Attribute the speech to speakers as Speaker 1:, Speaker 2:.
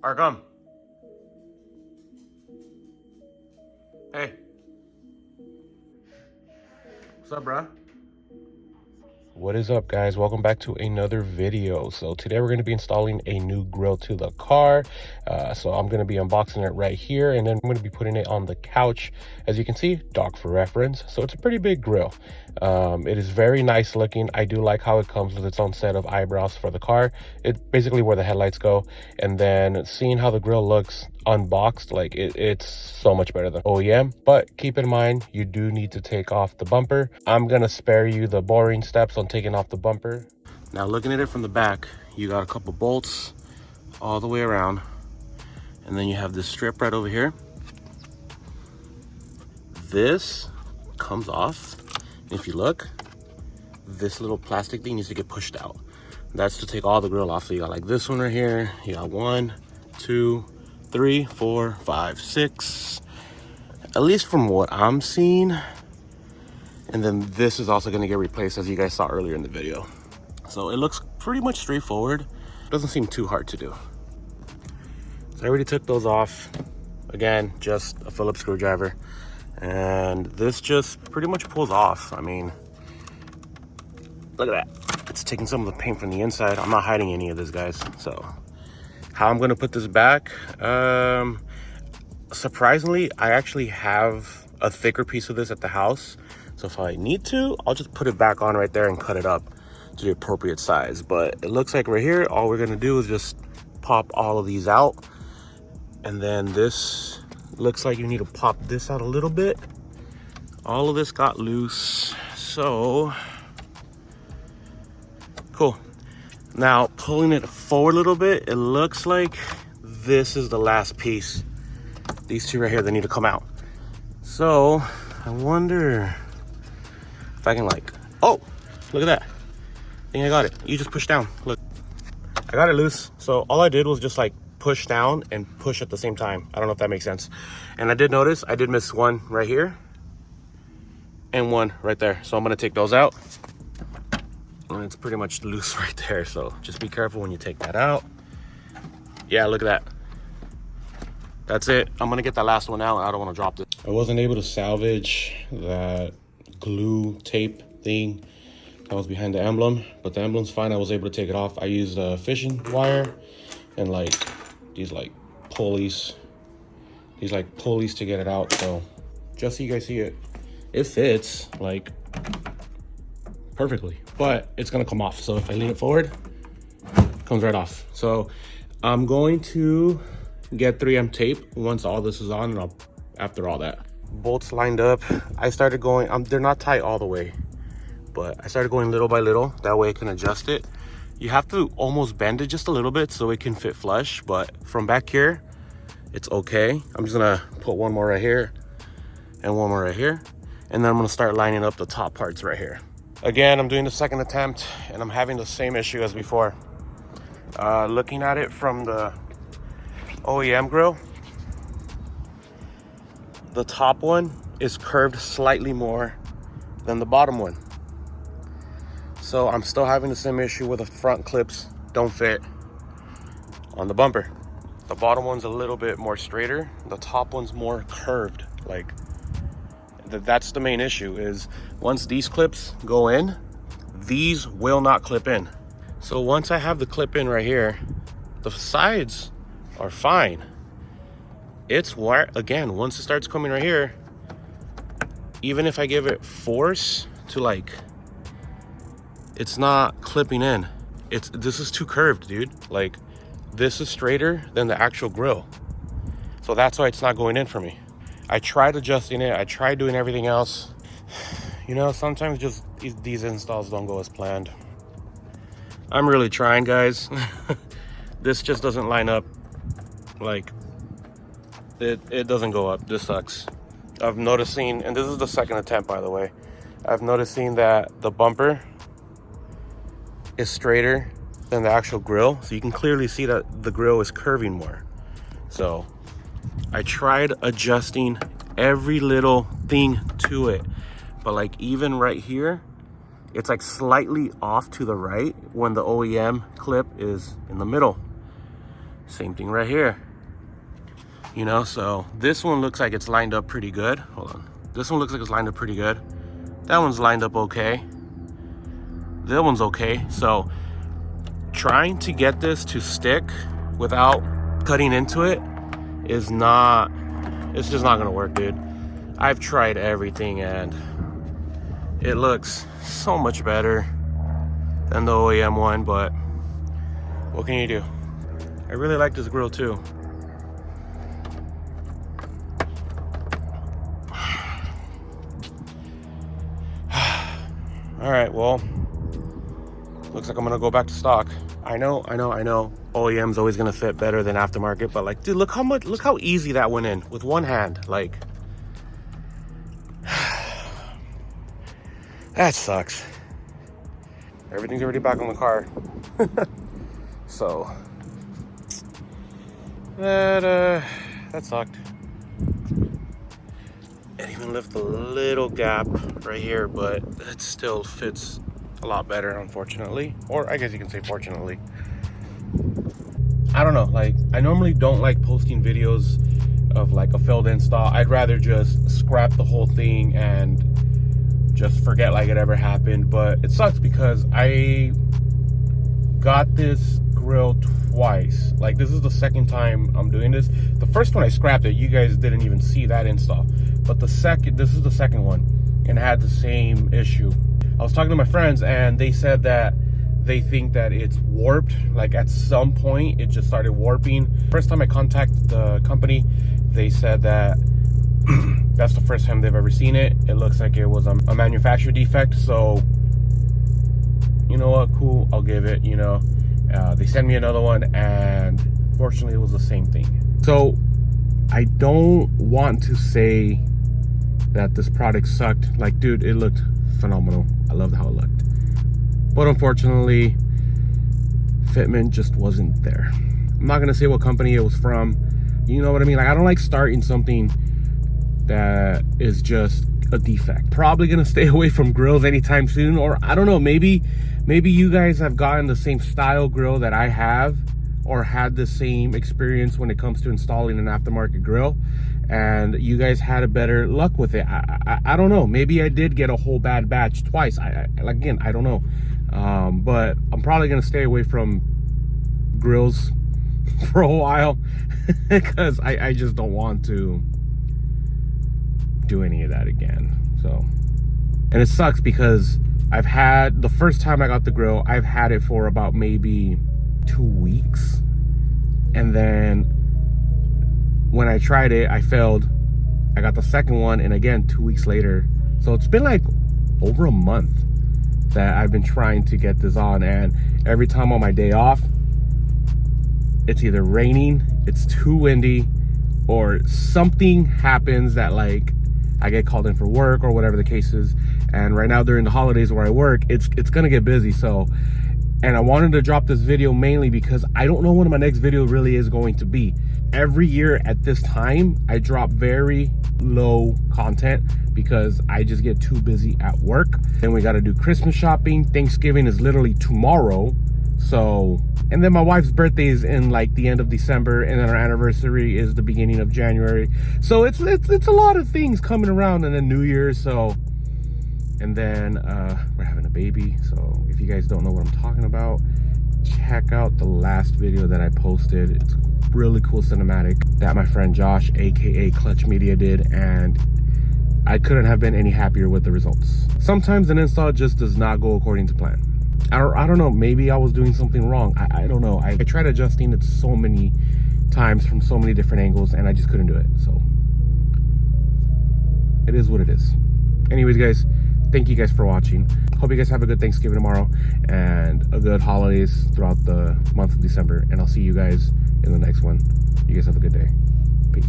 Speaker 1: Arkham. Hey. What's up, bruh? What is up, guys? Welcome back to another video. So today we're going to be installing a new grill to the car. So I'm going to be unboxing it right here, and then I'm going to be putting it on the couch. As you can see, dog for reference. So it's a pretty big grill. It is very nice looking. I do like how it comes with its own set of eyebrows for the car. It's basically where the headlights go. And then seeing how the grill looks unboxed, like it's so much better than OEM. But keep in mind, you do need to take off the bumper. I'm going to spare you the boring steps on taking off the bumper. Now looking at it from the back, you got a couple bolts all the way around, and then you have this strip right over here. This comes off. If you look, this little plastic thing needs to get pushed out. That's to take all the grill off. So you got like this one right here. You got 1, 2, 3, 4, 5, 6, at least from what I'm seeing. And then this is also going to get replaced, as you guys saw earlier in the video. So it looks pretty much straightforward. Doesn't seem too hard to do. So I already took those off. Again, just a Phillips screwdriver. And this just pretty much pulls off. I mean, look at that. It's taking some of the paint from the inside. I'm not hiding any of this, guys. So how I'm going to put this back? Surprisingly, I actually have a thicker piece of this at the house. So if I need to, I'll just put it back on right there and cut it up to the appropriate size. But it looks like right here, all we're gonna do is just pop all of these out. And then this looks like you need to pop this out a little bit. All of this got loose, so cool. Now pulling it forward a little bit, it looks like this is the last piece. These two right here, they need to come out. So I wonder if I can, like, oh, look at that. I think I got it. You just push down. Look, I got it loose. So all I did was just like push down and push at the same time. I don't know if that makes sense. And I did notice I did miss one right here and one right there. So I'm gonna take those out. And it's pretty much loose right there. So just be careful when you take that out. Yeah, look at that. That's it. I'm gonna get that last one out. I don't wanna drop this. I wasn't able to salvage that glue tape thing that was behind the emblem, but the emblem's fine. I was able to take it off. I used a fishing wire and like these pulleys to get it out. So just so you guys see it, it fits like perfectly, but it's gonna come off. So if I lean it forward, it comes right off. So I'm going to get 3M tape once all this is on, and after all that. Bolts lined up. I started going, they're not tight all the way, but I started going little by little. That way I can adjust it. You have to almost bend it just a little bit so it can fit flush, but from back here, it's okay. I'm just gonna put one more right here and one more right here. And then I'm gonna start lining up the top parts right here. Again, I'm doing the second attempt and I'm having the same issue as before. Looking at it from the OEM grill, the top one is curved slightly more than the bottom one. So I'm still having the same issue with the front clips don't fit on the bumper. The bottom one's a little bit more straighter. The top one's more curved. Like that's the main issue, is once these clips go in, these will not clip in. So once I have the clip in right here, the sides are fine. It's wire again, once it starts coming right here, even if I give it force to like, it's not clipping in. This is too curved, dude. Like this is straighter than the actual grill. So that's why it's not going in for me. I tried adjusting it. I tried doing everything else. You know, sometimes just these installs don't go as planned. I'm really trying, guys. This just doesn't line up. Like, it doesn't go up. This sucks. I'm noticing, and this is the second attempt, by the way, I'm noticing that the bumper is straighter than the actual grill. So you can clearly see that the grill is curving more. So I tried adjusting every little thing to it, but like even right here, it's like slightly off to the right when the OEM clip is in the middle. Same thing right here. You know, so this one looks like it's lined up pretty good. Hold on. This one looks like it's lined up pretty good. That one's lined up okay. That one's okay. So trying to get this to stick without cutting into it is not, it's just not gonna work, dude. I've tried everything and it looks so much better than the OEM one, but what can you do? I really like this grill too. All right, well, looks like I'm gonna go back to stock. I know, OEM's always gonna fit better than aftermarket, but like, dude, look how easy that went in with one hand. Like, that sucks. Everything's already back on the car. So, that sucked. It even left a little gap right here, but it still fits a lot better, unfortunately. Or I guess you can say fortunately. I don't know, like, I normally don't like posting videos of like a failed install. I'd rather just scrap the whole thing and just forget like it ever happened. But it sucks because I got this grill twice. Like, this is the second time I'm doing this. The first one I scrapped it, you guys didn't even see that install. But this is the second one, and it had the same issue. I was talking to my friends and they said that they think that it's warped. Like, at some point it just started warping. First time I contacted the company, they said that that's the first time they've ever seen it. It looks like it was a manufacturer defect. So, you know what, cool, I'll give it, you know. They sent me another one and fortunately it was the same thing. So I don't want to say that this product sucked. Like, dude, it looked phenomenal. I loved how it looked. But unfortunately, fitment just wasn't there. I'm not gonna say what company it was from. You know what I mean? Like, I don't like starting something that is just a defect. Probably gonna stay away from grills anytime soon, or I don't know, maybe you guys have gotten the same style grill that I have, or had the same experience when it comes to installing an aftermarket grill, and you guys had a better luck with it. I don't know, maybe I did get a whole bad batch twice. Again, I don't know, but I'm probably gonna stay away from grills for a while because I just don't want to do any of that again. So, and it sucks because I've had, the first time I got the grill, I've had it for about maybe 2 weeks, and then when I tried it, I failed. I got the second one, and again 2 weeks later. So it's been like over a month that I've been trying to get this on, and every time on my day off, it's either raining, it's too windy, or something happens that, like, I get called in for work or whatever the case is. And right now during the holidays where I work, it's gonna get busy. So, and I wanted to drop this video mainly because I don't know when my next video really is going to be. Every year at this time, I drop very low content because I just get too busy at work. Then we gotta do Christmas shopping. Thanksgiving is literally tomorrow. So, and then my wife's birthday is in like the end of December, and then our anniversary is the beginning of January. So it's a lot of things coming around, and then New Year's. So, and then we're having a baby. So if you guys don't know what I'm talking about, check out the last video that I posted. It's a really cool cinematic that my friend Josh, aka Clutch Media, did, and I couldn't have been any happier with the results. Sometimes an install just does not go according to plan. I don't know, maybe I was doing something wrong. I don't know. I tried adjusting it so many times from so many different angles, and I just couldn't do it. So it is what it is. Anyways, guys, thank you guys for watching. Hope you guys have a good Thanksgiving tomorrow and a good holidays throughout the month of December, and I'll see you guys in the next one. You guys have a good day. Peace.